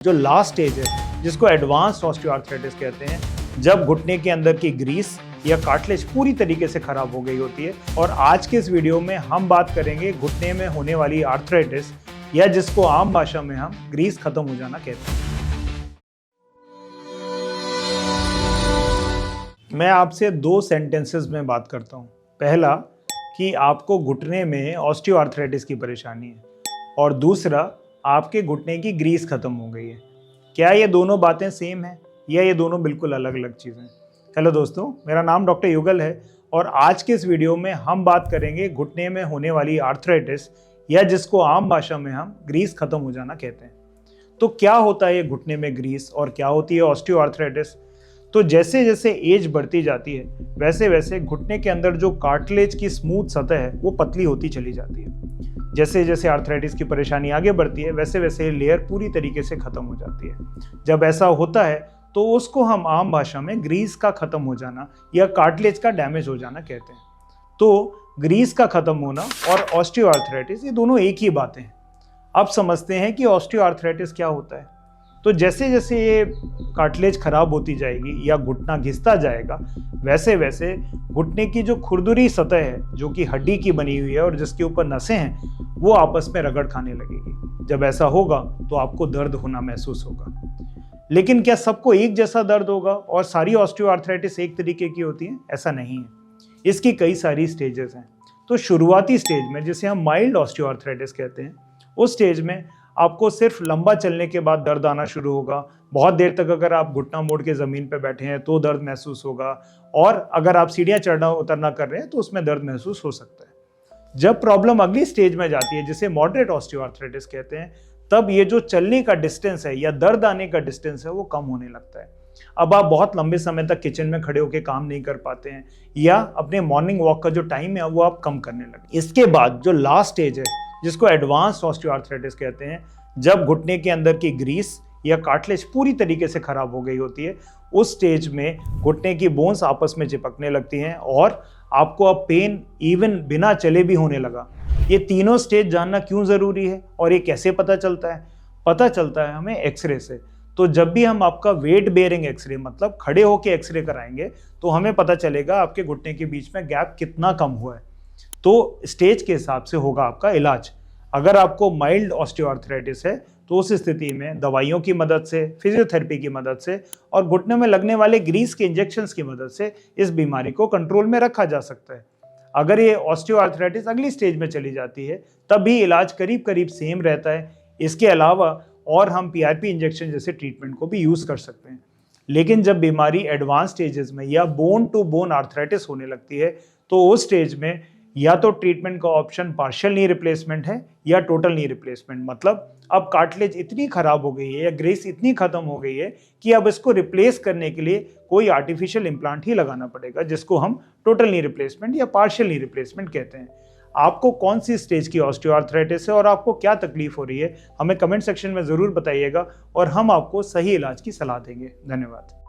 जो last stage है जिसको एडवांस्ड ऑस्टियोआर्थराइटिस कहते हैं, जब घुटने के अंदर की ग्रीस या कार्टिलेज पूरी तरीके से खराब हो गई होती है। और आज के इस वीडियो में हम बात करेंगे घुटने में होने वाली आर्थराइटिस, या जिसको आम भाषा में हम ग्रीस खत्म हो जाना कहते हैं। मैं आपसे दो सेंटेंसेस में बात करता हूँ। पहला कि आपको घुटने में ऑस्टियोआर्थराइटिस की परेशानी है, और दूसरा आपके घुटने की ग्रीस खत्म हो गई है। क्या ये दोनों बातें सेम हैं या ये दोनों बिल्कुल अलग अलग चीज़ें हैं? हेलो दोस्तों, मेरा नाम डॉक्टर युगल है और आज के इस वीडियो में हम बात करेंगे घुटने में होने वाली आर्थराइटिस, या जिसको आम भाषा में हम ग्रीस खत्म हो जाना कहते हैं। तो क्या होता है ये घुटने में ग्रीस और क्या होती है ऑस्टियोआर्थराइटिस? तो जैसे जैसे एज बढ़ती जाती है वैसे वैसे घुटने के अंदर जो कार्टिलेज की स्मूथ सतह है वो पतली होती चली जाती है। जैसे जैसे आर्थराइटिस की परेशानी आगे बढ़ती है वैसे वैसे लेयर पूरी तरीके से खत्म हो जाती है। जब ऐसा होता है तो उसको हम आम भाषा में ग्रीस का खत्म हो जाना या कार्टिलेज का डैमेज हो जाना कहते हैं। तो ग्रीस का खत्म होना और ऑस्टियोआर्थराइटिस ये दोनों एक ही बातें हैं। अब समझते हैं कि ऑस्टियोआर्थराइटिस क्या होता है। तो जैसे जैसे ये कार्टिलेज खराब होती जाएगी या घुटना घिसता जाएगा वैसे वैसे घुटने की जो खुरदुरी सतह है, जो कि हड्डी की बनी हुई है और जिसके ऊपर नसें हैं, वो आपस में रगड़ खाने लगेगी। जब ऐसा होगा तो आपको दर्द होना महसूस होगा। लेकिन क्या सबको एक जैसा दर्द होगा और सारी ऑस्टियोआर्थराइटिस एक तरीके की होती है? ऐसा नहीं है। इसकी कई सारी स्टेजेस हैं। तो शुरुआती स्टेज में, जिसे हम माइल्ड ऑस्टियोआर्थराइटिस कहते हैं, उस स्टेज में आपको सिर्फ लंबा चलने के बाद दर्द आना शुरू होगा। बहुत देर तक अगर आप घुटना मोड़ के ज़मीन पर बैठे हैं तो दर्द महसूस होगा, और अगर आप सीढ़ियाँ चढ़ना उतरना कर रहे हैं तो उसमें दर्द महसूस हो सकता है। जब प्रॉब्लम अगली स्टेज में जाती है, जिसे मॉडरेट ऑस्टियोआर्थराइटिस कहते हैं, तब ये जो चलने का डिस्टेंस है या दर्द आने का डिस्टेंस है वो कम होने लगता है। अब आप बहुत लंबे समय तक किचन में खड़े होकर काम नहीं कर पाते हैं, या अपने मॉर्निंग वॉक का जो टाइम है वो आप कम करने लगे। इसके बाद जो लास्ट स्टेज है जिसको एडवांस्ड ऑस्टियोआर्थराइटिस कहते हैं, जब घुटने के अंदर की ग्रीस या कार्टिलेज पूरी तरीके से खराब हो गई होती है, उस स्टेज में घुटने की बोन्स आपस में चिपकने लगती हैं और आपको अब पेन इवन बिना चले भी होने लगा। ये तीनों स्टेज जानना क्यों ज़रूरी है और ये कैसे पता चलता है? पता चलता है हमें एक्सरे से। तो जब भी हम आपका वेट बेयरिंग एक्सरे, मतलब खड़े होकर एक्सरे कराएंगे, तो हमें पता चलेगा आपके घुटने के बीच में गैप कितना कम हुआ है। तो स्टेज के हिसाब से होगा आपका इलाज। अगर आपको माइल्ड ऑस्टियोआर्थराइटिस है तो उस स्थिति में दवाइयों की मदद से, फिजियोथेरेपी की मदद से और घुटने में लगने वाले ग्रीस के इंजेक्शंस की मदद से इस बीमारी को कंट्रोल में रखा जा सकता है। अगर ये ऑस्टियोआर्थराइटिस अगली स्टेज में चली जाती है तब भी इलाज करीब करीब सेम रहता है। इसके अलावा और हम PRP इंजेक्शन जैसे ट्रीटमेंट को भी यूज़ कर सकते हैं। लेकिन जब बीमारी एडवांस स्टेजेस में या बोन टू बोन आर्थराइटिस होने लगती है तो उस स्टेज में या तो ट्रीटमेंट का ऑप्शन पार्शियल नी रिप्लेसमेंट है या टोटल नी रिप्लेसमेंट। मतलब अब कार्टिलेज इतनी खराब हो गई है या ग्रीस इतनी खत्म हो गई है कि अब इसको रिप्लेस करने के लिए कोई आर्टिफिशियल इम्प्लांट ही लगाना पड़ेगा, जिसको हम टोटल नी रिप्लेसमेंट या पार्शियल नी रिप्लेसमेंट कहते हैं। आपको कौन सी स्टेज की ऑस्टियोआर्थराइटिस है और आपको क्या तकलीफ हो रही है, हमें कमेंट सेक्शन में ज़रूर बताइएगा और हम आपको सही इलाज की सलाह देंगे। धन्यवाद।